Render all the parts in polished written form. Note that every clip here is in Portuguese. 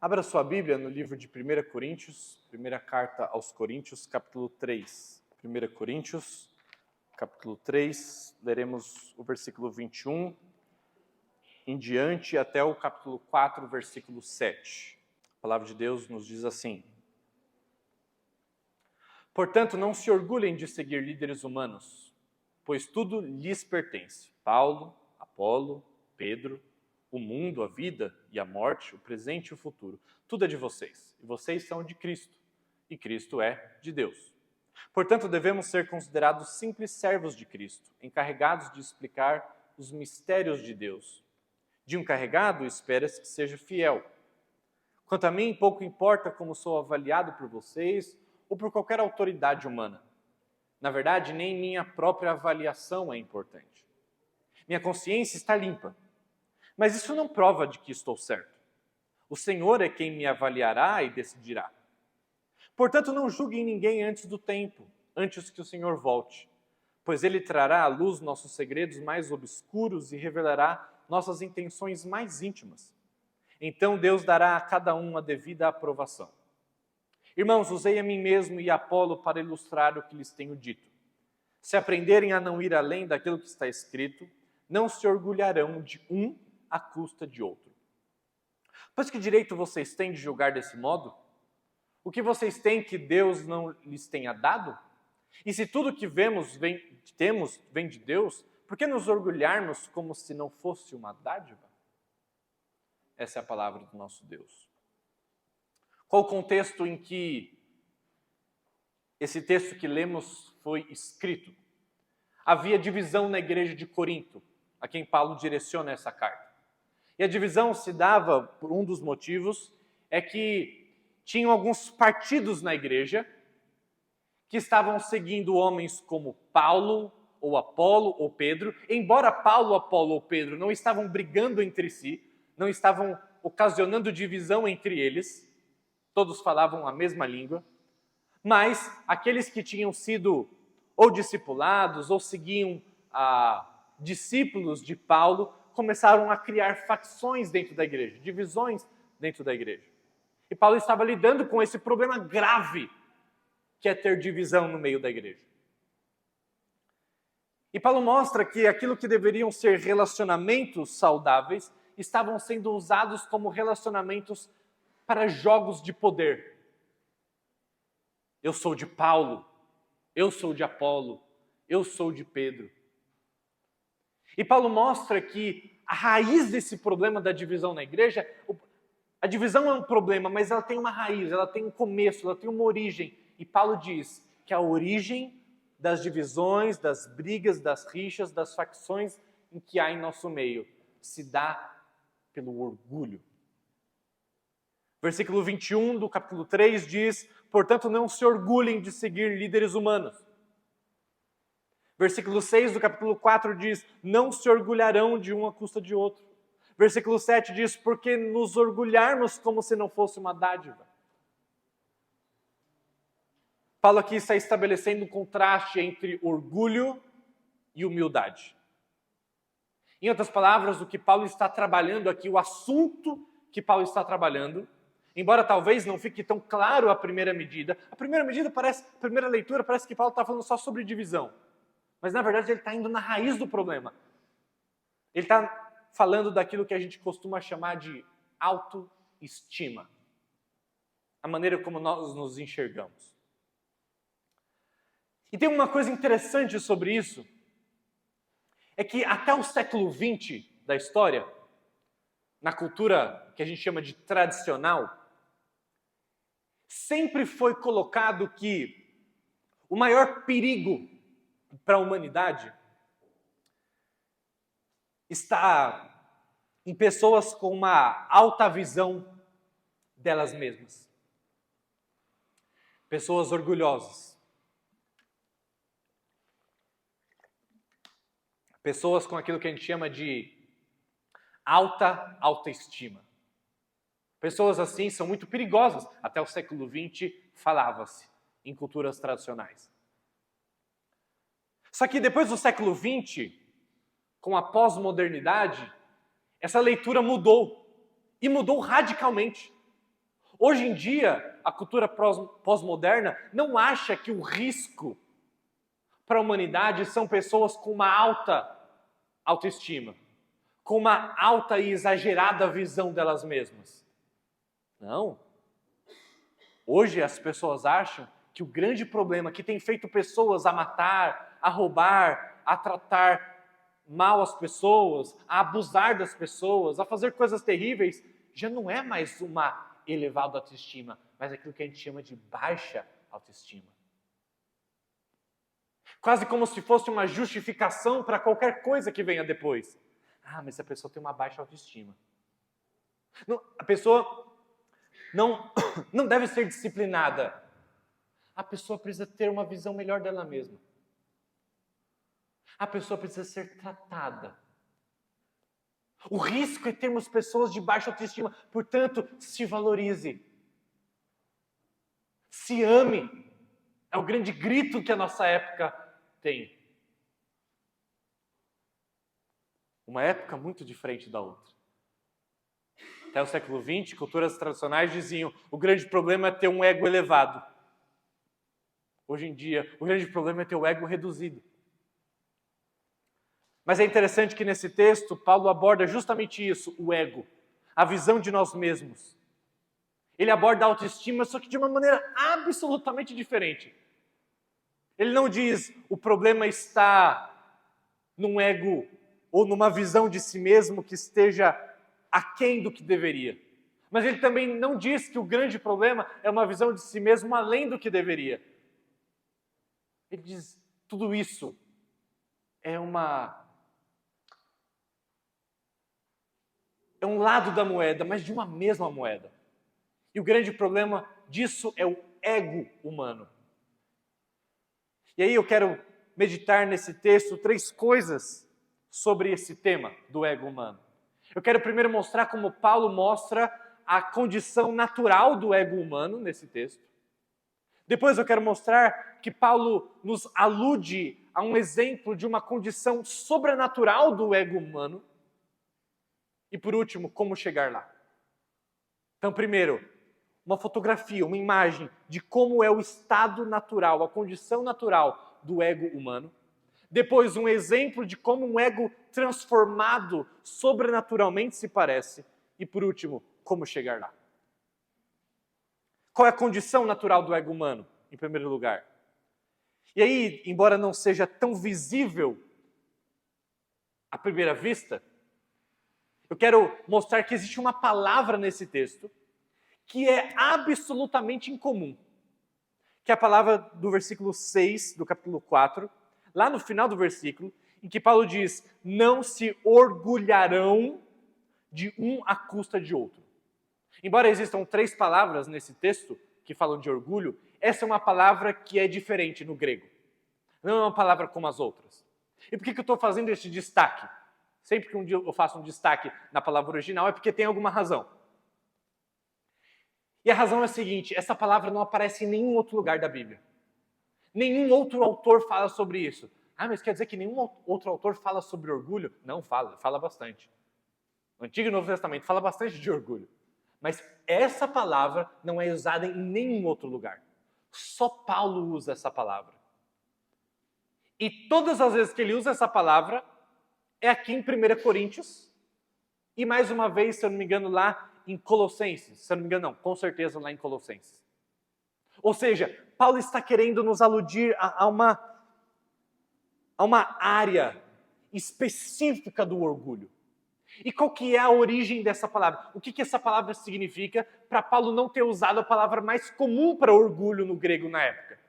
Abra sua Bíblia no livro de 1 Coríntios, primeira carta aos Coríntios, capítulo 3. 1 Coríntios, capítulo 3, leremos o versículo 21 em diante até o capítulo 4, versículo 7. A palavra de Deus nos diz assim: Portanto, não se orgulhem de seguir líderes humanos, pois tudo lhes pertence. Paulo, Apolo, Pedro, o mundo, a vida e a morte, o presente e o futuro. Tudo é de vocês, e vocês são de Cristo, e Cristo é de Deus. Portanto, devemos ser considerados simples servos de Cristo, encarregados de explicar os mistérios de Deus. De um encarregado, espera-se que seja fiel. Quanto a mim, pouco importa como sou avaliado por vocês ou por qualquer autoridade humana. Na verdade, nem minha própria avaliação é importante. Minha consciência está limpa. Mas isso não prova de que estou certo. O Senhor é quem me avaliará e decidirá. Portanto, não julguem ninguém antes do tempo, antes que o Senhor volte, pois Ele trará à luz nossos segredos mais obscuros e revelará nossas intenções mais íntimas. Então Deus dará a cada um a devida aprovação. Irmãos, usei a mim mesmo e Apolo para ilustrar o que lhes tenho dito. Se aprenderem a não ir além daquilo que está escrito, não se orgulharão de um à custa de outro. Pois que direito vocês têm de julgar desse modo? O que vocês têm que Deus não lhes tenha dado? E se tudo que temos vem de Deus, por que nos orgulharmos como se não fosse uma dádiva? Essa é a palavra do nosso Deus. Qual o contexto em que esse texto que lemos foi escrito? Havia divisão na igreja de Corinto, a quem Paulo direciona essa carta. E a divisão se dava por um dos motivos, é que tinham alguns partidos na igreja que estavam seguindo homens como Paulo, ou Apolo, ou Pedro. Embora Paulo, Apolo ou Pedro não estavam brigando entre si, não estavam ocasionando divisão entre eles, todos falavam a mesma língua, mas aqueles que tinham sido ou discipulados ou seguiam discípulos de Paulo começaram a criar facções dentro da igreja, divisões dentro da igreja. E Paulo estava lidando com esse problema grave que é ter divisão no meio da igreja. E Paulo mostra que aquilo que deveriam ser relacionamentos saudáveis estavam sendo usados como relacionamentos para jogos de poder. Eu sou de Paulo, eu sou de Apolo, eu sou de Pedro. E Paulo mostra que a raiz desse problema da divisão na igreja, a divisão é um problema, mas ela tem uma raiz, ela tem um começo, ela tem uma origem. E Paulo diz que a origem das divisões, das brigas, das rixas, das facções em que há em nosso meio se dá pelo orgulho. Versículo 21 do capítulo 3 diz: Portanto, não se orgulhem de seguir líderes humanos. Versículo 6 do capítulo 4 diz: Não se orgulharão de um à custa de outro. Versículo 7 diz: Porque nos orgulharmos como se não fosse uma dádiva. Paulo aqui está estabelecendo um contraste entre orgulho e humildade. Em outras palavras, o que Paulo está trabalhando aqui, o assunto que Paulo está trabalhando, embora talvez não fique tão claro a primeira leitura parece que Paulo está falando só sobre divisão. Mas na verdade ele está indo na raiz do problema. Ele está falando daquilo que a gente costuma chamar de autoestima. A maneira como nós nos enxergamos. E tem uma coisa interessante sobre isso, é que até o século XX da história, na cultura que a gente chama de tradicional, sempre foi colocado que o maior perigo para a humanidade está em pessoas com uma alta visão delas mesmas. Pessoas orgulhosas. Pessoas com aquilo que a gente chama de alta autoestima. Pessoas assim são muito perigosas. Até o século XX falava-se em culturas tradicionais. Só que depois do século XX, com a pós-modernidade, essa leitura mudou. E mudou radicalmente. Hoje em dia, a cultura pós-moderna não acha que o risco para a humanidade são pessoas com uma alta autoestima, com uma alta e exagerada visão delas mesmas. Não. Hoje as pessoas acham que o grande problema que tem feito pessoas a matar, a roubar, a tratar mal as pessoas, a abusar das pessoas, a fazer coisas terríveis, já não é mais uma elevada autoestima, mas aquilo que a gente chama de baixa autoestima. Quase como se fosse uma justificação para qualquer coisa que venha depois. Ah, mas a pessoa tem uma baixa autoestima. Não, a pessoa não deve ser disciplinada. A pessoa precisa ter uma visão melhor dela mesma. A pessoa precisa ser tratada. O risco é termos pessoas de baixa autoestima. Portanto, se valorize. Se ame. É o grande grito que a nossa época tem. Uma época muito diferente da outra. Até o século XX, culturas tradicionais diziam: o grande problema é ter um ego elevado. Hoje em dia, o grande problema é ter o ego reduzido. Mas é interessante que nesse texto, Paulo aborda justamente isso, o ego, a visão de nós mesmos. Ele aborda a autoestima, só que de uma maneira absolutamente diferente. Ele não diz: o problema está num ego ou numa visão de si mesmo que esteja aquém do que deveria. Mas ele também não diz que o grande problema é uma visão de si mesmo além do que deveria. Ele diz: tudo isso é um lado da moeda, mas de uma mesma moeda. E o grande problema disso é o ego humano. E aí eu quero meditar nesse texto 3 coisas sobre esse tema do ego humano. Eu quero primeiro mostrar como Paulo mostra a condição natural do ego humano nesse texto. Depois eu quero mostrar que Paulo nos alude a um exemplo de uma condição sobrenatural do ego humano. E por último, como chegar lá. Então, primeiro, uma fotografia, uma imagem de como é o estado natural, a condição natural do ego humano. Depois, um exemplo de como um ego transformado sobrenaturalmente se parece. E por último, como chegar lá. Qual é a condição natural do ego humano, em primeiro lugar? E aí, embora não seja tão visível à primeira vista, eu quero mostrar que existe uma palavra nesse texto que é absolutamente incomum, que é a palavra do versículo 6 do capítulo 4, lá no final do versículo, em que Paulo diz: não se orgulharão de um à custa de outro. Embora existam 3 palavras nesse texto que falam de orgulho, essa é uma palavra que é diferente no grego. Não é uma palavra como as outras. E por que eu estou fazendo esse destaque? Sempre que um dia eu faço um destaque na palavra original é porque tem alguma razão. E a razão é a seguinte: essa palavra não aparece em nenhum outro lugar da Bíblia. Nenhum outro autor fala sobre isso. Ah, mas quer dizer que nenhum outro autor fala sobre orgulho? Não, fala bastante. No Antigo e Novo Testamento fala bastante de orgulho. Mas essa palavra não é usada em nenhum outro lugar. Só Paulo usa essa palavra. E todas as vezes que ele usa essa palavra, é aqui em 1 Coríntios, e mais uma vez, se eu não me engano, lá em Colossenses. Se eu não me engano, não, com certeza lá em Colossenses. Ou seja, Paulo está querendo nos aludir a uma área específica do orgulho. E qual que é a origem dessa palavra? O que essa palavra significa para Paulo não ter usado a palavra mais comum para orgulho no grego na época?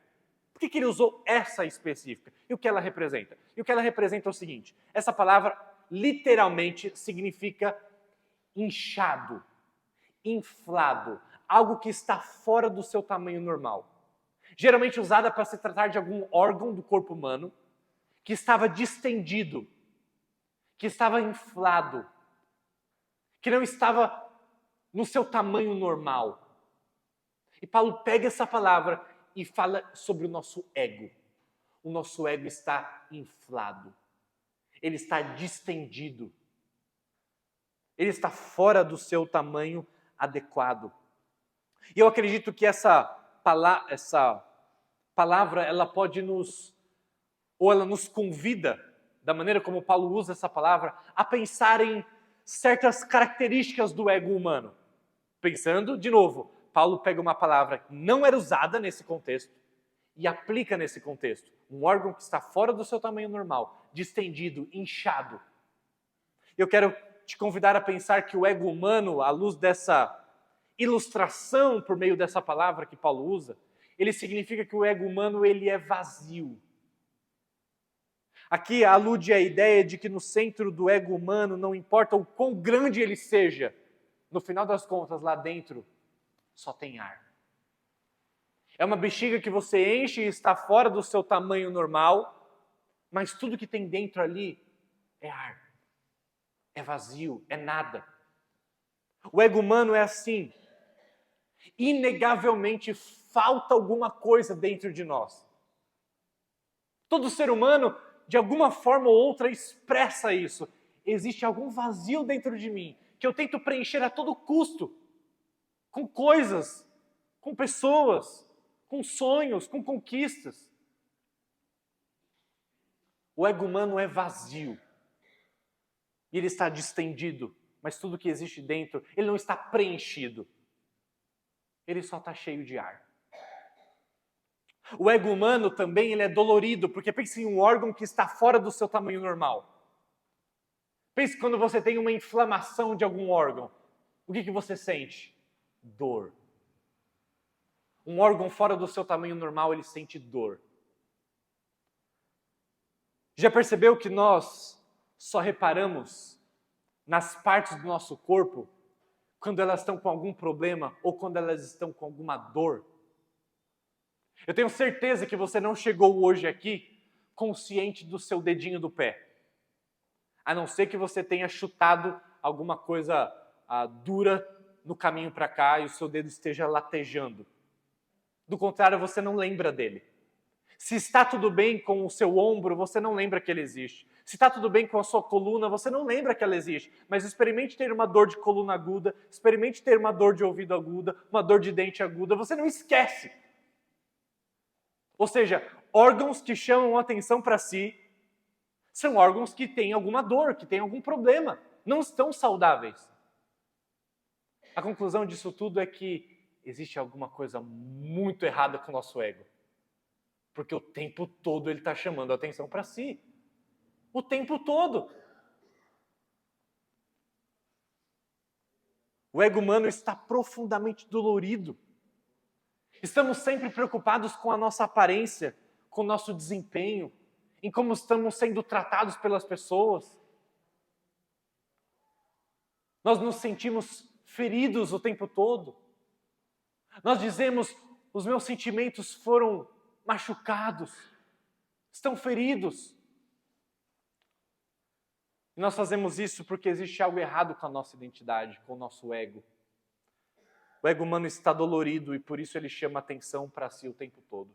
Por que ele usou essa específica? E o que ela representa? E o que ela representa é o seguinte: essa palavra literalmente significa inchado, inflado, algo que está fora do seu tamanho normal. Geralmente usada para se tratar de algum órgão do corpo humano que estava distendido, que estava inflado, que não estava no seu tamanho normal. E Paulo pega essa palavra e fala sobre o nosso ego. O nosso ego está inflado. Ele está distendido. Ele está fora do seu tamanho adequado. E eu acredito que essa palavra, ela pode ela nos convida, da maneira como Paulo usa essa palavra, a pensar em certas características do ego humano. Pensando, de novo, Paulo pega uma palavra que não era usada nesse contexto e aplica nesse contexto. Um órgão que está fora do seu tamanho normal, distendido, inchado. Eu quero te convidar a pensar que o ego humano, à luz dessa ilustração por meio dessa palavra que Paulo usa, ele significa que o ego humano ele é vazio. Aqui alude a ideia de que no centro do ego humano, não importa o quão grande ele seja, no final das contas, lá dentro, só tem ar. É uma bexiga que você enche e está fora do seu tamanho normal, mas tudo que tem dentro ali é ar. É vazio, é nada. O ego humano é assim. Inegavelmente falta alguma coisa dentro de nós. Todo ser humano, de alguma forma ou outra, expressa isso. Existe algum vazio dentro de mim que eu tento preencher a todo custo, com coisas, com pessoas, com sonhos, com conquistas. O ego humano é vazio. E ele está distendido, mas tudo que existe dentro, ele não está preenchido. Ele só está cheio de ar. O ego humano também ele é dolorido, porque pense em um órgão que está fora do seu tamanho normal. Pense quando você tem uma inflamação de algum órgão. O que você sente? Dor. Um órgão fora do seu tamanho normal, ele sente dor. Já percebeu que nós só reparamos nas partes do nosso corpo quando elas estão com algum problema ou quando elas estão com alguma dor? Eu tenho certeza que você não chegou hoje aqui consciente do seu dedinho do pé. A não ser que você tenha chutado alguma coisa dura no caminho para cá e o seu dedo esteja latejando. Do contrário, você não lembra dele. Se está tudo bem com o seu ombro, você não lembra que ele existe. Se está tudo bem com a sua coluna, você não lembra que ela existe. Mas experimente ter uma dor de coluna aguda, experimente ter uma dor de ouvido aguda, uma dor de dente aguda, você não esquece. Ou seja, órgãos que chamam atenção para si são órgãos que têm alguma dor, que têm algum problema, não estão saudáveis. A conclusão disso tudo é que existe alguma coisa muito errada com o nosso ego. Porque o tempo todo ele está chamando a atenção para si. O tempo todo. O ego humano está profundamente dolorido. Estamos sempre preocupados com a nossa aparência, com o nosso desempenho, em como estamos sendo tratados pelas pessoas. Nós nos sentimos feridos o tempo todo. Nós dizemos, os meus sentimentos foram machucados, estão feridos. E nós fazemos isso porque existe algo errado com a nossa identidade, com o nosso ego. O ego humano está dolorido e por isso ele chama atenção para si o tempo todo.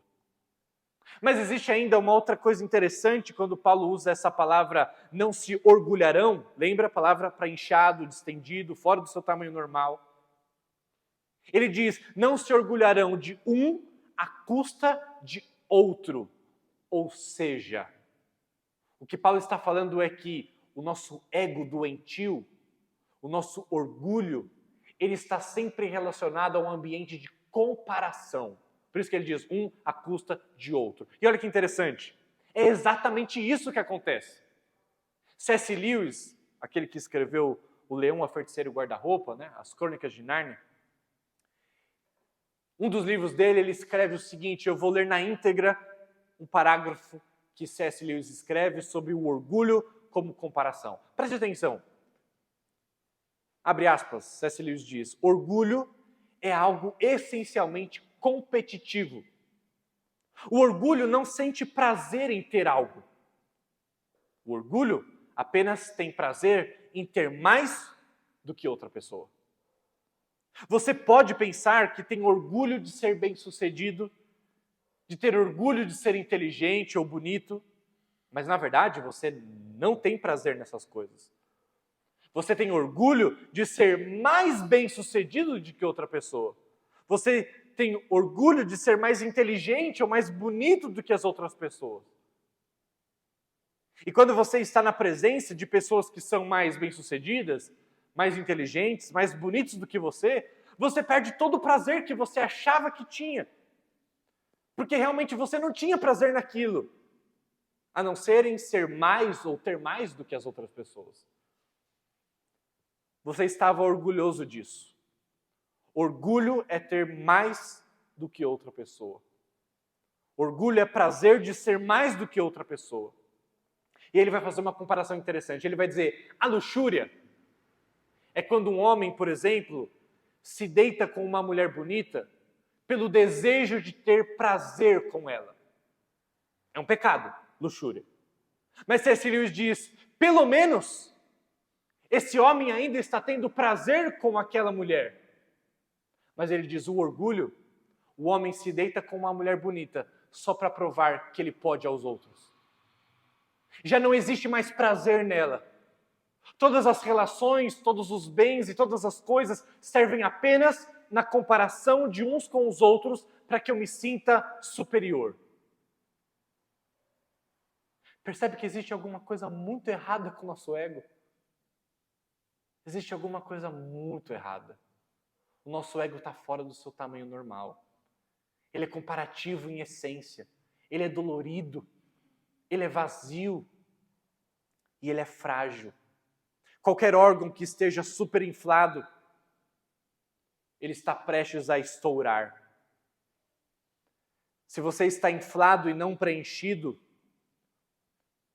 Mas existe ainda uma outra coisa interessante quando Paulo usa essa palavra não se orgulharão. Lembra a palavra para inchado, distendido, fora do seu tamanho normal. Ele diz, não se orgulharão de um à custa de outro. Ou seja, o que Paulo está falando é que o nosso ego doentio, o nosso orgulho, ele está sempre relacionado a um ambiente de comparação. Por isso que ele diz, um à custa de outro. E olha que interessante, é exatamente isso que acontece. C.S. Lewis, aquele que escreveu O Leão, a Feiticeira e o Guarda-Roupa, né, as Crônicas de Nárnia, um dos livros dele, ele escreve o seguinte, eu vou ler na íntegra um parágrafo que C.S. Lewis escreve sobre o orgulho como comparação. Preste atenção. Abre aspas, C.S. Lewis diz, orgulho é algo essencialmente competitivo. O orgulho não sente prazer em ter algo. O orgulho apenas tem prazer em ter mais do que outra pessoa. Você pode pensar que tem orgulho de ser bem-sucedido, de ter orgulho de ser inteligente ou bonito, mas na verdade você não tem prazer nessas coisas. Você tem orgulho de ser mais bem-sucedido do que outra pessoa. Você tem orgulho de ser mais inteligente ou mais bonito do que as outras pessoas. E quando você está na presença de pessoas que são mais bem-sucedidas, mais inteligentes, mais bonitos do que você perde todo o prazer que você achava que tinha. Porque realmente você não tinha prazer naquilo, a não ser em ser mais ou ter mais do que as outras pessoas. Você estava orgulhoso disso. Orgulho é ter mais do que outra pessoa. Orgulho é prazer de ser mais do que outra pessoa. E ele vai fazer uma comparação interessante. Ele vai dizer, a luxúria é quando um homem, por exemplo, se deita com uma mulher bonita pelo desejo de ter prazer com ela. É um pecado, luxúria. Mas C.S. Lewis diz, pelo menos, esse homem ainda está tendo prazer com aquela mulher. Mas ele diz, o orgulho, o homem se deita com uma mulher bonita só para provar que ele pode aos outros. Já não existe mais prazer nela. Todas as relações, todos os bens e todas as coisas servem apenas na comparação de uns com os outros para que eu me sinta superior. Percebe que existe alguma coisa muito errada com o nosso ego? Existe alguma coisa muito errada. O nosso ego está fora do seu tamanho normal. Ele é comparativo em essência. Ele é dolorido. Ele é vazio. E ele é frágil. Qualquer órgão que esteja superinflado, ele está prestes a estourar. Se você está inflado e não preenchido,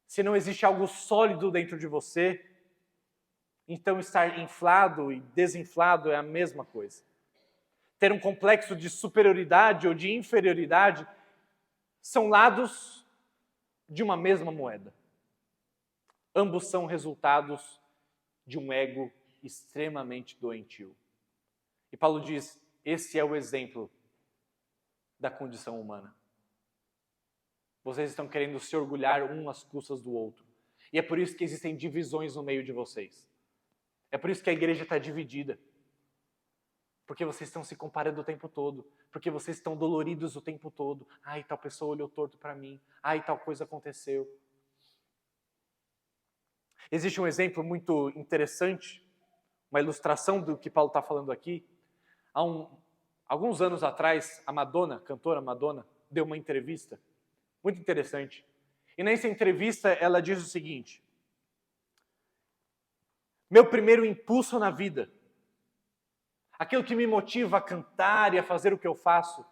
se não existe algo sólido dentro de você, então estar inflado e desinflado é a mesma coisa. Ter um complexo de superioridade ou de inferioridade são lados de uma mesma moeda. Ambos são resultados de um ego extremamente doentio. E Paulo diz, esse é o exemplo da condição humana. Vocês estão querendo se orgulhar um às custas do outro. E é por isso que existem divisões no meio de vocês. É por isso que a igreja está dividida. Porque vocês estão se comparando o tempo todo. Porque vocês estão doloridos o tempo todo. Ai, tal pessoa olhou torto para mim. Ai, tal coisa aconteceu. Existe um exemplo muito interessante, uma ilustração do que Paulo está falando aqui. Alguns anos atrás, a Madonna, cantora Madonna, deu uma entrevista muito interessante. E nessa entrevista ela diz o seguinte: meu primeiro impulso na vida, aquilo que me motiva a cantar e a fazer o que eu faço,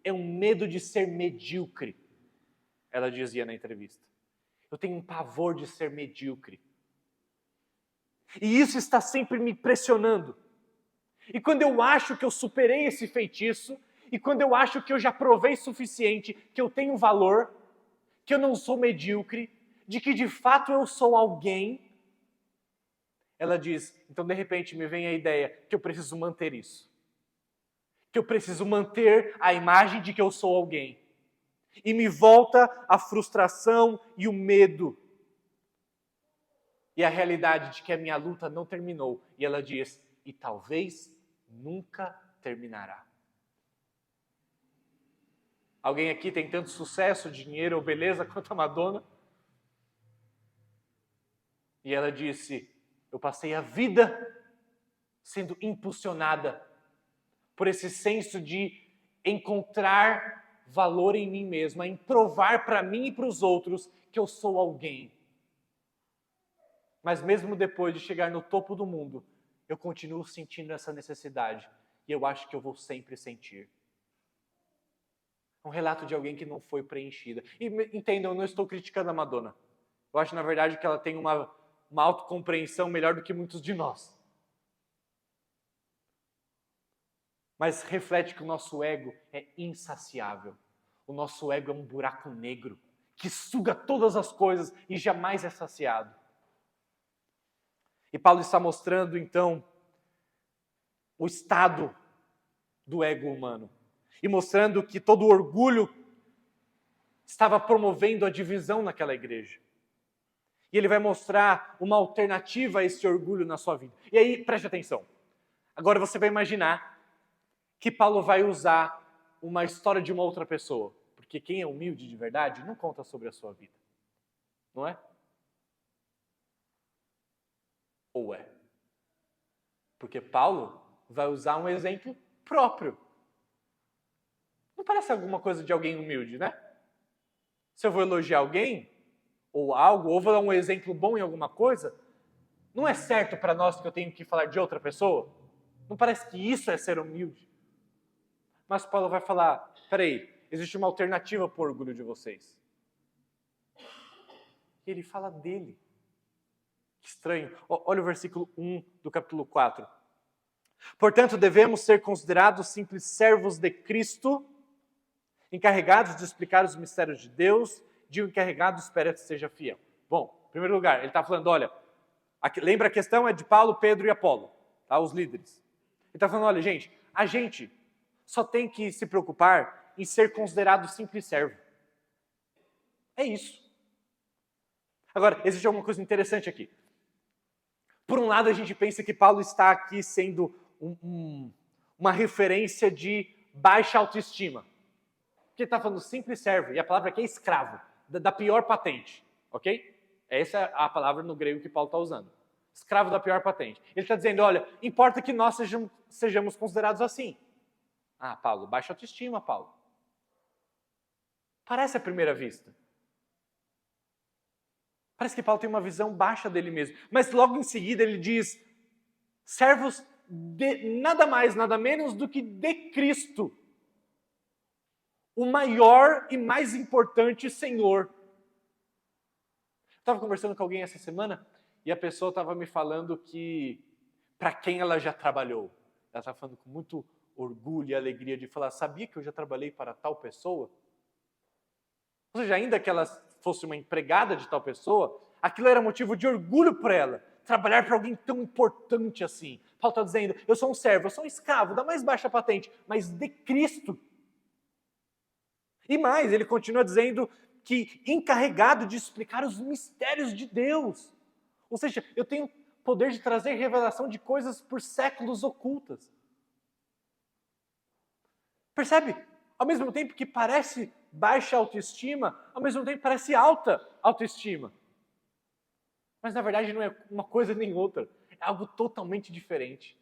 é um medo de ser medíocre. Ela dizia na entrevista. Eu tenho um pavor de ser medíocre. E isso está sempre me pressionando. E quando eu acho que eu superei esse feitiço, e quando eu acho que eu já provei suficiente, que eu tenho valor, que eu não sou medíocre, de que de fato eu sou alguém, ela diz, então de repente me vem a ideia que eu preciso manter isso. Que eu preciso manter a imagem de que eu sou alguém. E me volta a frustração e o medo. E a realidade de que a minha luta não terminou. E ela diz, e talvez nunca terminará. Alguém aqui tem tanto sucesso, dinheiro ou beleza quanto a Madonna? E ela disse, eu passei a vida sendo impulsionada por esse senso de encontrar valor em mim mesma, em provar para mim e para os outros que eu sou alguém. Mas mesmo depois de chegar no topo do mundo, eu continuo sentindo essa necessidade. E eu acho que eu vou sempre sentir. Um relato de alguém que não foi preenchida. E entendam, eu não estou criticando a Madonna. Eu acho, na verdade, que ela tem uma autocompreensão melhor do que muitos de nós. Mas reflete que o nosso ego é insaciável. O nosso ego é um buraco negro que suga todas as coisas e jamais é saciado. E Paulo está mostrando, então, o estado do ego humano. E mostrando que todo o orgulho estava promovendo a divisão naquela igreja. E ele vai mostrar uma alternativa a esse orgulho na sua vida. E aí, preste atenção. Agora você vai imaginar que Paulo vai usar uma história de uma outra pessoa. Porque quem é humilde de verdade não conta sobre a sua vida. Não é? Ou é? Porque Paulo vai usar um exemplo próprio. Não parece alguma coisa de alguém humilde, né? Se eu vou elogiar alguém, ou algo, ou vou dar um exemplo bom em alguma coisa, não é certo para nós que eu tenho que falar de outra pessoa? Não parece que isso é ser humilde? Mas Paulo vai falar, peraí, existe uma alternativa para o orgulho de vocês. E ele fala dele. Que estranho. Olha o versículo 1 do capítulo 4. Portanto, devemos ser considerados simples servos de Cristo, encarregados de explicar os mistérios de Deus, de um encarregado espera que seja fiel. Bom, em primeiro lugar, ele está falando, olha, lembra a questão é de Paulo, Pedro e Apolo, tá? Os líderes. Ele está falando, olha, gente, a gente só tem que se preocupar em ser considerado simples servo. É isso. Agora, existe alguma coisa interessante aqui. Por um lado, a gente pensa que Paulo está aqui sendo uma referência de baixa autoestima. Porque ele está falando simples servo, e a palavra aqui é escravo, da pior patente, ok? Essa é a palavra no grego que Paulo está usando. Escravo da pior patente. Ele está dizendo, olha, importa que nós sejamos considerados assim. Ah, Paulo, baixa autoestima, Paulo. Parece à primeira vista. Parece que Paulo tem uma visão baixa dele mesmo. Mas logo em seguida ele diz, servos de nada mais, nada menos do que de Cristo. O maior e mais importante Senhor. Estava conversando com alguém essa semana e a pessoa estava me falando que para quem ela já trabalhou. Ela estava falando com muito orgulho e alegria de falar, sabia que eu já trabalhei para tal pessoa? Ou seja, ainda que ela fosse uma empregada de tal pessoa, aquilo era motivo de orgulho para ela. Trabalhar para alguém tão importante assim. Paulo está dizendo, eu sou um servo, eu sou um escravo da mais baixa patente, mas de Cristo. E mais, ele continua dizendo que encarregado de explicar os mistérios de Deus. Ou seja, eu tenho poder de trazer revelação de coisas por séculos ocultas. Percebe? Ao mesmo tempo que parece baixa autoestima, ao mesmo tempo parece alta autoestima. Mas na verdade não é uma coisa nem outra, é algo totalmente diferente.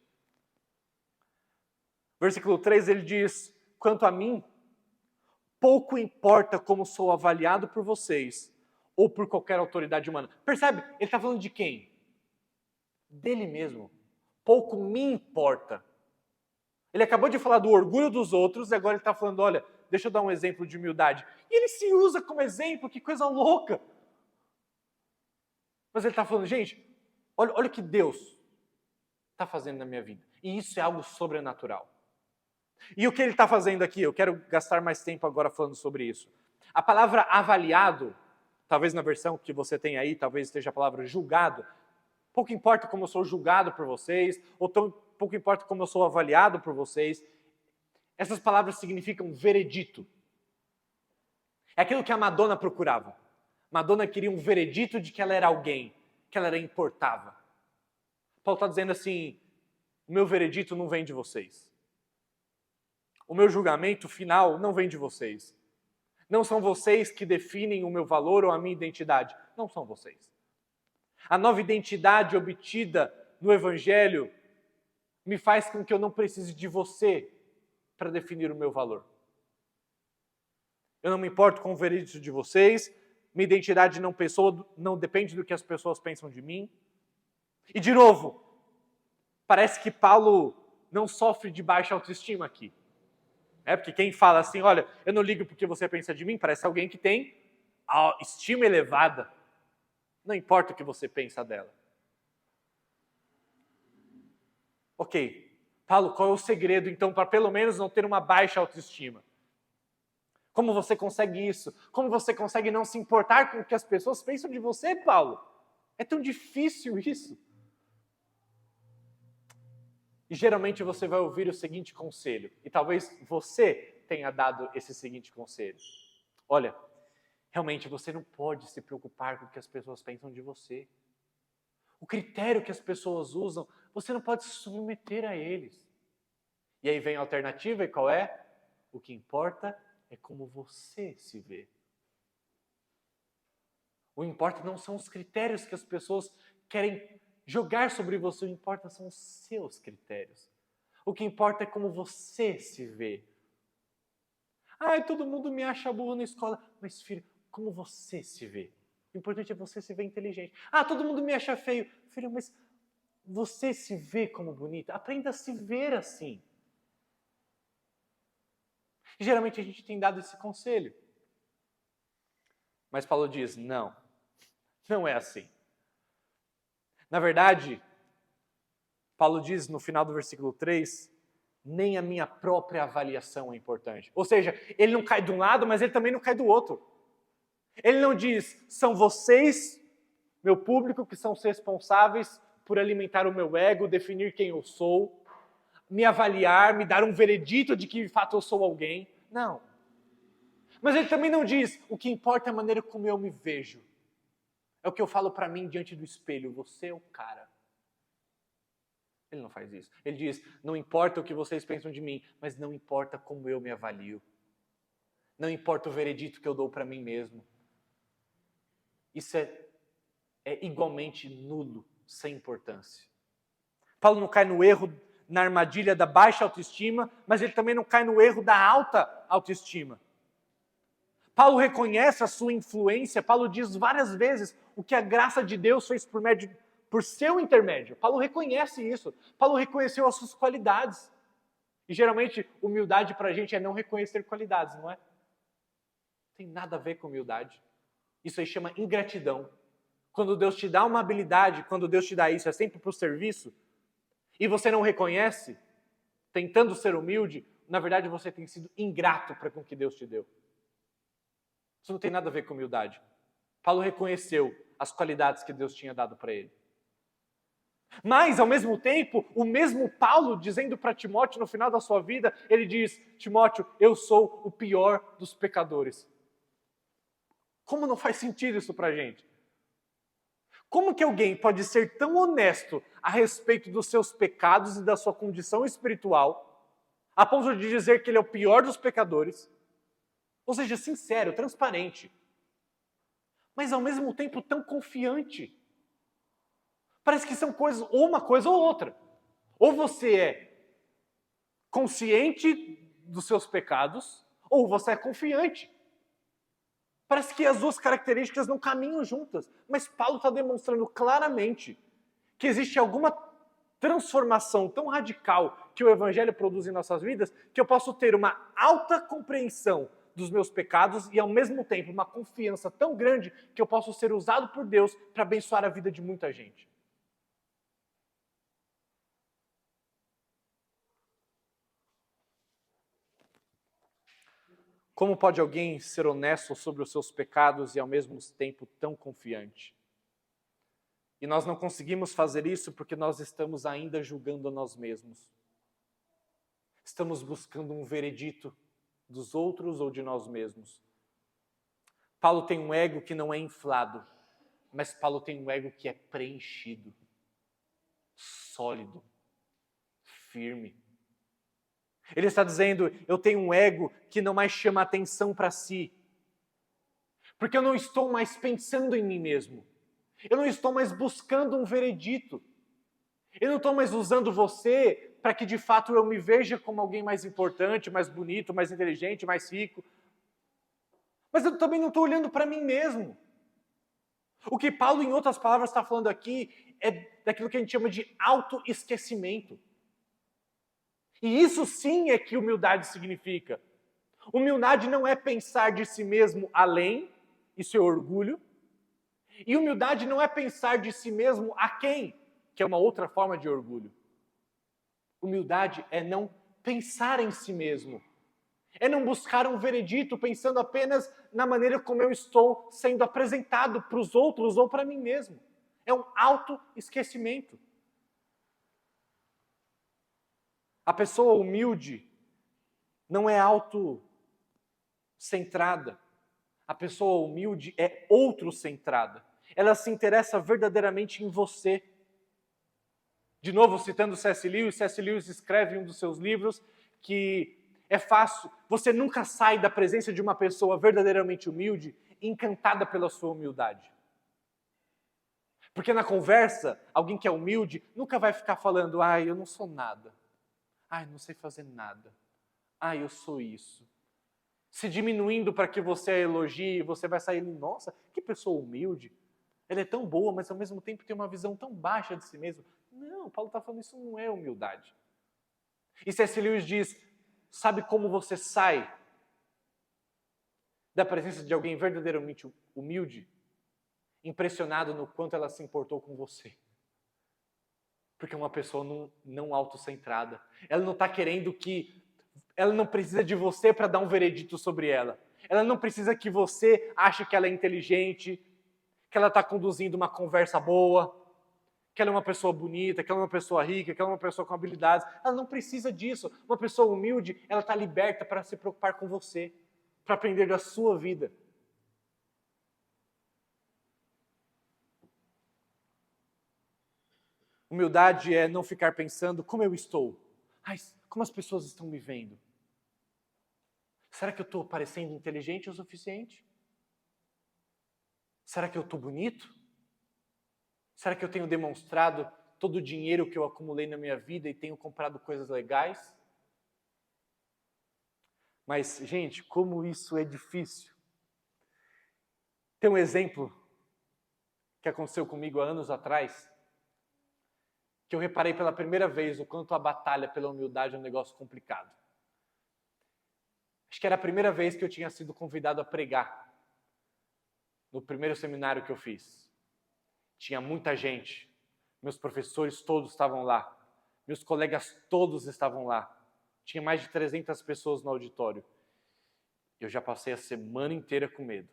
Versículo 3 ele diz, quanto a mim, pouco importa como sou avaliado por vocês ou por qualquer autoridade humana. Percebe? Ele está falando de quem? Dele mesmo. Pouco me importa. Ele acabou de falar do orgulho dos outros e agora ele está falando, olha, deixa eu dar um exemplo de humildade. E ele se usa como exemplo, que coisa louca. Mas ele está falando, gente, olha o que Deus está fazendo na minha vida. E isso é algo sobrenatural. E o que ele está fazendo aqui? Eu quero gastar mais tempo agora falando sobre isso. A palavra avaliado, talvez na versão que você tem aí, talvez esteja a palavra julgado. Pouco importa como eu sou julgado por vocês, ou pouco importa como eu sou avaliado por vocês. Essas palavras significam veredito. É aquilo que a Madonna procurava. Madonna queria um veredito de que ela era alguém, que ela era importável. Paulo está dizendo assim, o meu veredito não vem de vocês. O meu julgamento final não vem de vocês. Não são vocês que definem o meu valor ou a minha identidade. Não são vocês. A nova identidade obtida no Evangelho me faz com que eu não precise de você para definir o meu valor. Eu não me importo com o veredito de vocês. Minha identidade não depende do que as pessoas pensam de mim. E de novo, parece que Paulo não sofre de baixa autoestima aqui. Porque quem fala assim, olha, eu não ligo porque você pensa de mim, parece alguém que tem a estima elevada. Não importa o que você pensa dela. Ok, Paulo, qual é o segredo então para pelo menos não ter uma baixa autoestima? Como você consegue isso? Como você consegue não se importar com o que as pessoas pensam de você, Paulo? É tão difícil isso. E geralmente você vai ouvir o seguinte conselho, e talvez você tenha dado esse seguinte conselho. Olha, realmente você não pode se preocupar com o que as pessoas pensam de você. O critério que as pessoas usam, você não pode se submeter a eles. E aí vem a alternativa, e qual é? O que importa é como você se vê. O que importa não são os critérios que as pessoas querem jogar sobre você, o que importa são os seus critérios. O que importa é como você se vê. Todo mundo me acha burro na escola. Mas filho, como você se vê? O importante é você se ver inteligente. Todo mundo me acha feio. Filho, mas você se vê como bonita? Aprenda a se ver assim. E geralmente a gente tem dado esse conselho. Mas Paulo diz, não é assim. Na verdade, Paulo diz no final do versículo 3, nem a minha própria avaliação é importante. Ou seja, ele não cai de um lado, mas ele também não cai do outro. Ele não diz, são vocês, meu público, que são os responsáveis por alimentar o meu ego, definir quem eu sou, me avaliar, me dar um veredito de que de fato eu sou alguém. Não. Mas ele também não diz, o que importa é a maneira como eu me vejo. É o que eu falo para mim diante do espelho, você é o cara. Ele não faz isso. Ele diz, não importa o que vocês pensam de mim, mas não importa como eu me avalio. Não importa o veredito que eu dou para mim mesmo. Isso é igualmente nulo, sem importância. Paulo não cai no erro, na armadilha da baixa autoestima, mas ele também não cai no erro da alta autoestima. Paulo reconhece a sua influência, Paulo diz várias vezes o que a graça de Deus fez por seu intermédio. Paulo reconhece isso. Paulo reconheceu as suas qualidades. E geralmente, humildade para a gente é não reconhecer qualidades, não é? Não tem nada a ver com humildade. Isso aí chama ingratidão. Quando Deus te dá uma habilidade, quando Deus te dá isso, é sempre para o serviço, e você não reconhece, tentando ser humilde, na verdade você tem sido ingrato para com o que Deus te deu. Isso não tem nada a ver com humildade. Paulo reconheceu as qualidades que Deus tinha dado para ele. Mas, ao mesmo tempo, o mesmo Paulo, dizendo para Timóteo no final da sua vida, ele diz, Timóteo, eu sou o pior dos pecadores. Como não faz sentido isso para a gente? Como que alguém pode ser tão honesto a respeito dos seus pecados e da sua condição espiritual, a ponto de dizer que ele é o pior dos pecadores, ou seja, sincero, transparente, mas ao mesmo tempo tão confiante? Parece que são coisas, ou uma coisa ou outra. Ou você é consciente dos seus pecados, ou você é confiante. Parece que as duas características não caminham juntas. Mas Paulo está demonstrando claramente que existe alguma transformação tão radical que o Evangelho produz em nossas vidas, que eu posso ter uma alta compreensão dos meus pecados e, ao mesmo tempo, uma confiança tão grande que eu posso ser usado por Deus para abençoar a vida de muita gente. Como pode alguém ser honesto sobre os seus pecados e ao mesmo tempo tão confiante? E nós não conseguimos fazer isso porque nós estamos ainda julgando a nós mesmos. Estamos buscando um veredito dos outros ou de nós mesmos. Paulo tem um ego que não é inflado, mas Paulo tem um ego que é preenchido, sólido, firme. Ele está dizendo, eu tenho um ego que não mais chama atenção para si. Porque eu não estou mais pensando em mim mesmo. Eu não estou mais buscando um veredito. Eu não estou mais usando você para que de fato eu me veja como alguém mais importante, mais bonito, mais inteligente, mais rico. Mas eu também não estou olhando para mim mesmo. O que Paulo, em outras palavras, está falando aqui é daquilo que a gente chama de autoesquecimento. E isso sim é que humildade significa. Humildade não é pensar de si mesmo além, isso é orgulho. E humildade não é pensar de si mesmo aquém, que é uma outra forma de orgulho. Humildade é não pensar em si mesmo. É não buscar um veredito pensando apenas na maneira como eu estou sendo apresentado para os outros ou para mim mesmo. É um autoesquecimento. A pessoa humilde não é autocentrada. A pessoa humilde é outrocentrada. Ela se interessa verdadeiramente em você. De novo, citando C.S. Lewis escreve em um dos seus livros que é fácil, você nunca sai da presença de uma pessoa verdadeiramente humilde, encantada pela sua humildade. Porque na conversa, alguém que é humilde nunca vai ficar falando, eu não sou nada. Não sei fazer nada. Eu sou isso. Se diminuindo para que você a elogie, você vai sair, nossa, que pessoa humilde. Ela é tão boa, mas ao mesmo tempo tem uma visão tão baixa de si mesmo. Não, Paulo está falando, isso não é humildade. E C.S. Lewis diz, sabe como você sai da presença de alguém verdadeiramente humilde? Impressionado no quanto ela se importou com você. Porque é uma pessoa não autocentrada. Ela não está querendo que... Ela não precisa de você para dar um veredito sobre ela. Ela não precisa que você ache que ela é inteligente, que ela está conduzindo uma conversa boa, que ela é uma pessoa bonita, que ela é uma pessoa rica, que ela é uma pessoa com habilidades. Ela não precisa disso. Uma pessoa humilde, ela está liberta para se preocupar com você, para aprender da sua vida. Humildade é não ficar pensando como eu estou. Como as pessoas estão me vendo? Será que eu estou parecendo inteligente o suficiente? Será que eu estou bonito? Será que eu tenho demonstrado todo o dinheiro que eu acumulei na minha vida e tenho comprado coisas legais? Mas, gente, como isso é difícil. Tem um exemplo que aconteceu comigo há anos atrás, que eu reparei pela primeira vez o quanto a batalha pela humildade é um negócio complicado. Acho que era a primeira vez que eu tinha sido convidado a pregar no primeiro seminário que eu fiz. Tinha muita gente, meus professores todos estavam lá, meus colegas todos estavam lá. Tinha mais de 300 pessoas no auditório. Eu já passei a semana inteira com medo.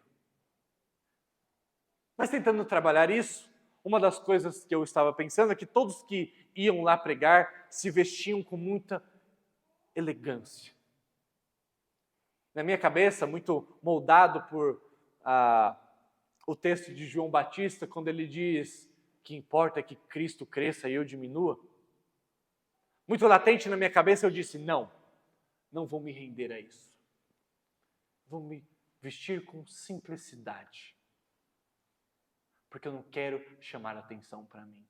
Mas tentando trabalhar isso, uma das coisas que eu estava pensando é que todos que iam lá pregar se vestiam com muita elegância. Na minha cabeça, muito moldado por o texto de João Batista, quando ele diz que importa que Cristo cresça e eu diminua. Muito latente na minha cabeça eu disse, não vou me render a isso. Vou me vestir com simplicidade. Porque eu não quero chamar atenção para mim.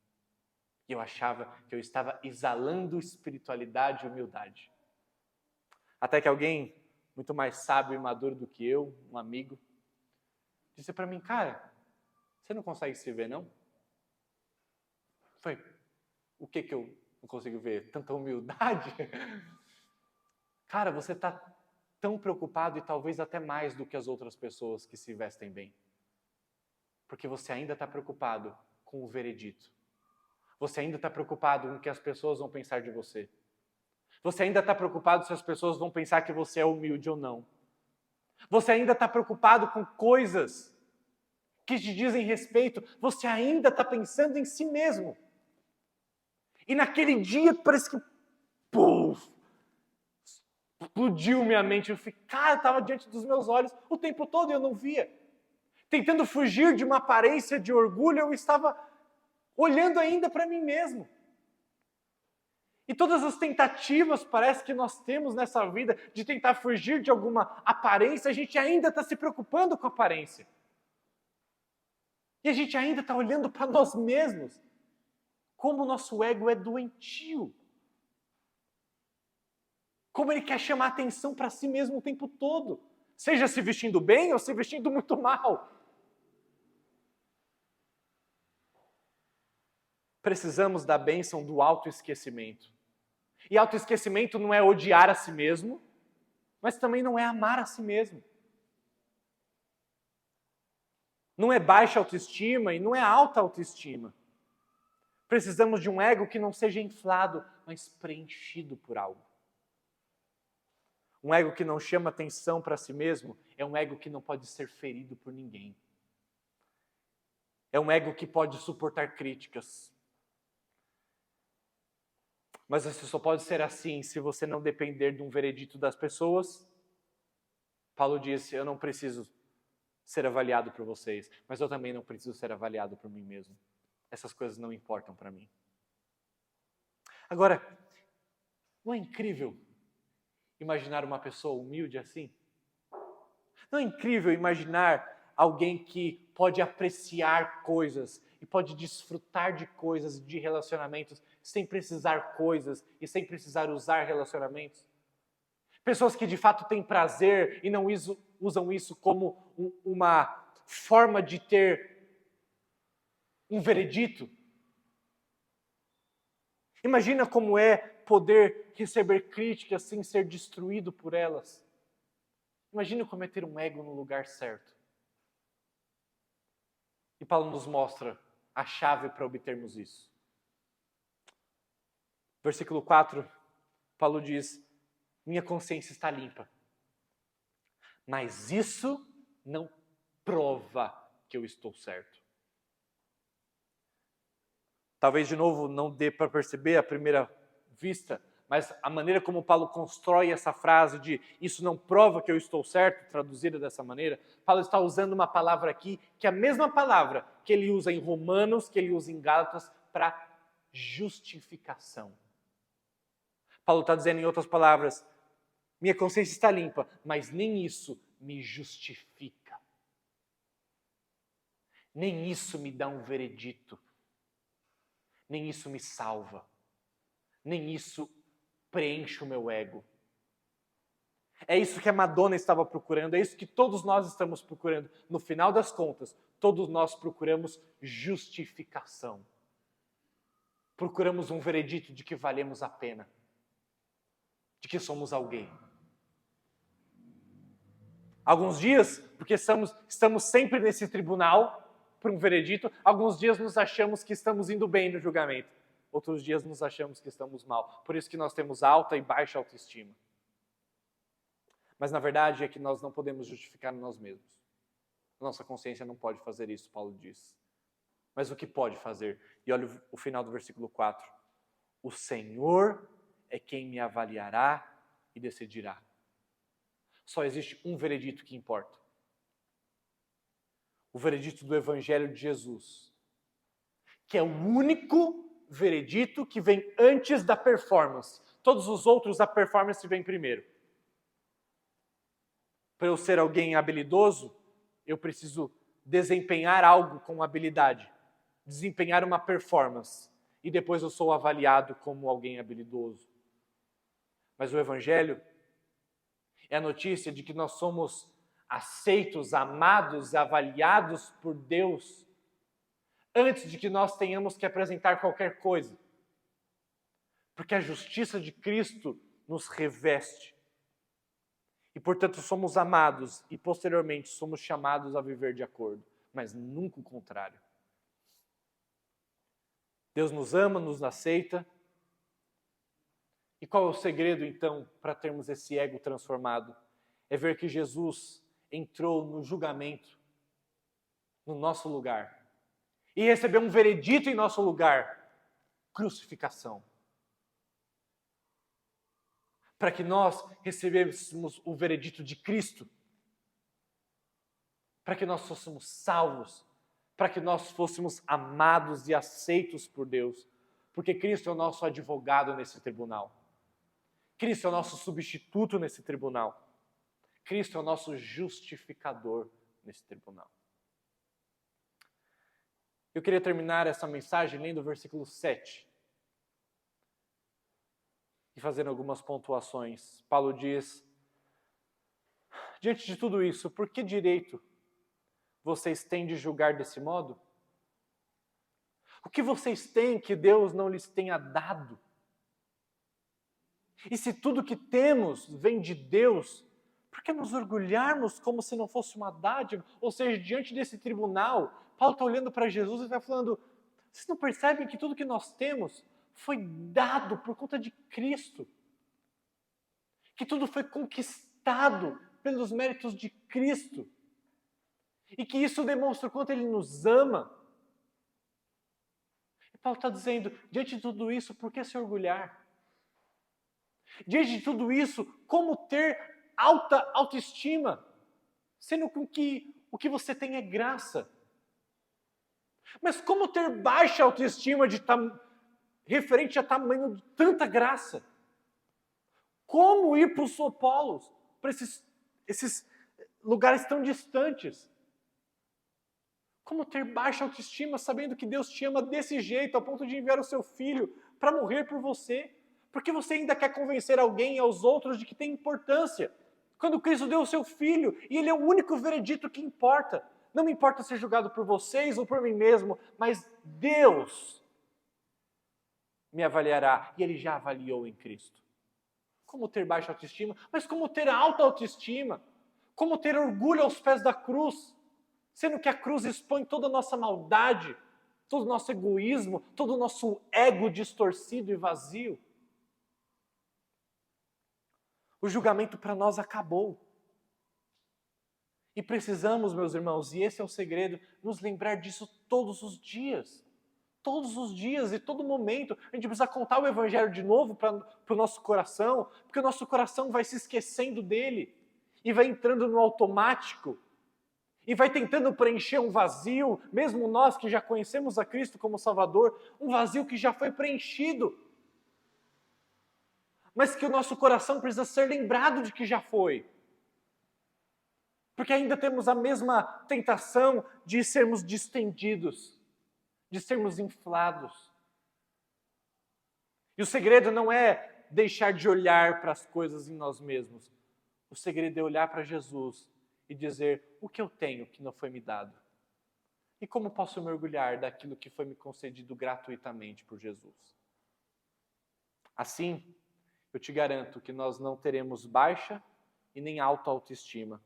E eu achava que eu estava exalando espiritualidade e humildade. Até que alguém muito mais sábio e maduro do que eu, um amigo, disse para mim, cara, você não consegue se ver, não? Foi, o que eu não consigo ver? Tanta humildade? Cara, você está tão preocupado e talvez até mais do que as outras pessoas que se vestem bem. Porque você ainda está preocupado com o veredito. Você ainda está preocupado com o que as pessoas vão pensar de você. Você ainda está preocupado se as pessoas vão pensar que você é humilde ou não. Você ainda está preocupado com coisas que te dizem respeito. Você ainda está pensando em si mesmo. E naquele dia parece que explodiu minha mente. Eu fiquei, estava diante dos meus olhos o tempo todo e eu não via. Tentando fugir de uma aparência de orgulho, eu estava olhando ainda para mim mesmo. E todas as tentativas, parece que nós temos nessa vida, de tentar fugir de alguma aparência, a gente ainda está se preocupando com a aparência. E a gente ainda está olhando para nós mesmos. Como o nosso ego é doentio. Como ele quer chamar atenção para si mesmo o tempo todo. Seja se vestindo bem ou se vestindo muito mal. Precisamos da bênção do autoesquecimento. E autoesquecimento não é odiar a si mesmo, mas também não é amar a si mesmo. Não é baixa autoestima e não é alta autoestima. Precisamos de um ego que não seja inflado, mas preenchido por algo. Um ego que não chama atenção para si mesmo é um ego que não pode ser ferido por ninguém. É um ego que pode suportar críticas. Mas você só pode ser assim se você não depender de um veredito das pessoas. Paulo disse, eu não preciso ser avaliado por vocês, mas eu também não preciso ser avaliado por mim mesmo. Essas coisas não importam para mim. Agora, não é incrível imaginar uma pessoa humilde assim? Não é incrível imaginar alguém que pode apreciar coisas e pode desfrutar de coisas, de relacionamentos, sem precisar coisas e sem precisar usar relacionamentos? Pessoas que de fato têm prazer e não usam isso como uma forma de ter um veredito. Imagina como é poder receber críticas sem ser destruído por elas. Imagina como é ter um ego no lugar certo. E Paulo nos mostra a chave para obtermos isso. Versículo 4, Paulo diz: minha consciência está limpa. Mas isso não prova que eu estou certo. Talvez, de novo, não dê para perceber à primeira vista, mas a maneira como Paulo constrói essa frase de isso não prova que eu estou certo, traduzida dessa maneira, Paulo está usando uma palavra aqui, que é a mesma palavra que ele usa em Romanos, que ele usa em Gálatas, para justificação. Paulo está dizendo, em outras palavras, minha consciência está limpa, mas nem isso me justifica. Nem isso me dá um veredito. Nem isso me salva. Nem isso preenche o meu ego. É isso que a Madonna estava procurando, é isso que todos nós estamos procurando. No final das contas, todos nós procuramos justificação. Procuramos um veredito de que valemos a pena. De que somos alguém. Alguns dias, porque estamos sempre nesse tribunal, por um veredito, alguns dias nos achamos que estamos indo bem no julgamento. Outros dias nos achamos que estamos mal. Por isso que nós temos alta e baixa autoestima. Mas na verdade é que nós não podemos justificar nós mesmos. Nossa consciência não pode fazer isso, Paulo diz. Mas o que pode fazer? E olha o final do versículo 4. O Senhor é quem me avaliará e decidirá. Só existe um veredito que importa. O veredito do Evangelho de Jesus, que é o único veredito que vem antes da performance. Todos os outros, a performance vem primeiro. Para eu ser alguém habilidoso, eu preciso desempenhar algo com habilidade, desempenhar uma performance, e depois eu sou avaliado como alguém habilidoso. Mas o Evangelho é a notícia de que nós somos aceitos, amados, avaliados por Deus antes de que nós tenhamos que apresentar qualquer coisa. Porque a justiça de Cristo nos reveste. E, portanto, somos amados e, posteriormente, somos chamados a viver de acordo. Mas nunca o contrário. Deus nos ama, nos aceita. E qual é o segredo, então, para termos esse ego transformado? É ver que Jesus entrou no julgamento, no nosso lugar. E recebeu um veredito em nosso lugar. Crucificação. Para que nós recebêssemos o veredito de Cristo. Para que nós fôssemos salvos. Para que nós fôssemos amados e aceitos por Deus. Porque Cristo é o nosso advogado nesse tribunal. Cristo é o nosso substituto nesse tribunal. Cristo é o nosso justificador nesse tribunal. Eu queria terminar essa mensagem lendo o versículo 7. E fazendo algumas pontuações. Paulo diz: diante de tudo isso, por que direito vocês têm de julgar desse modo? O que vocês têm que Deus não lhes tenha dado? E se tudo que temos vem de Deus, por que nos orgulharmos como se não fosse uma dádiva? Ou seja, diante desse tribunal, Paulo está olhando para Jesus e está falando: vocês não percebem que tudo que nós temos foi dado por conta de Cristo? Que tudo foi conquistado pelos méritos de Cristo? E que isso demonstra o quanto Ele nos ama? E Paulo está dizendo, diante de tudo isso, por que se orgulhar? Diante de tudo isso, como ter alta autoestima, sendo que o que você tem é graça? Mas como ter baixa autoestima de referente a tamanho de tanta graça. Como ir para os sopolos, para esses lugares tão distantes? Como ter baixa autoestima sabendo que Deus te ama desse jeito, ao ponto de enviar o seu filho para morrer por você? Porque você ainda quer convencer alguém e aos outros de que tem importância. Quando Cristo deu o seu filho, e Ele é o único veredito que importa. Não me importa ser julgado por vocês ou por mim mesmo, mas Deus me avaliará, e Ele já avaliou em Cristo. Como ter baixa autoestima? Mas como ter alta autoestima? Como ter orgulho aos pés da cruz? Sendo que a cruz expõe toda a nossa maldade, todo o nosso egoísmo, todo o nosso ego distorcido e vazio. O julgamento para nós acabou. E precisamos, meus irmãos, e esse é o segredo, nos lembrar disso todos os dias. Todos os dias e todo momento. A gente precisa contar o Evangelho de novo para o nosso coração, porque o nosso coração vai se esquecendo dele e vai entrando no automático e vai tentando preencher um vazio, mesmo nós que já conhecemos a Cristo como Salvador, um vazio que já foi preenchido, mas que o nosso coração precisa ser lembrado de que já foi. Porque ainda temos a mesma tentação de sermos distendidos, de sermos inflados. E o segredo não é deixar de olhar para as coisas em nós mesmos. O segredo é olhar para Jesus e dizer: o que eu tenho que não foi me dado? E como posso me orgulhar daquilo que foi me concedido gratuitamente por Jesus? Assim, eu te garanto que nós não teremos baixa e nem alta autoestima.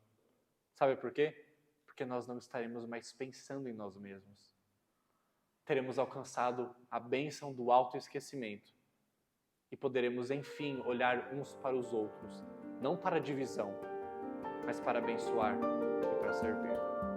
Sabe por quê? Porque nós não estaremos mais pensando em nós mesmos. Teremos alcançado a bênção do autoesquecimento e poderemos, enfim, olhar uns para os outros, não para divisão, mas para abençoar e para servir.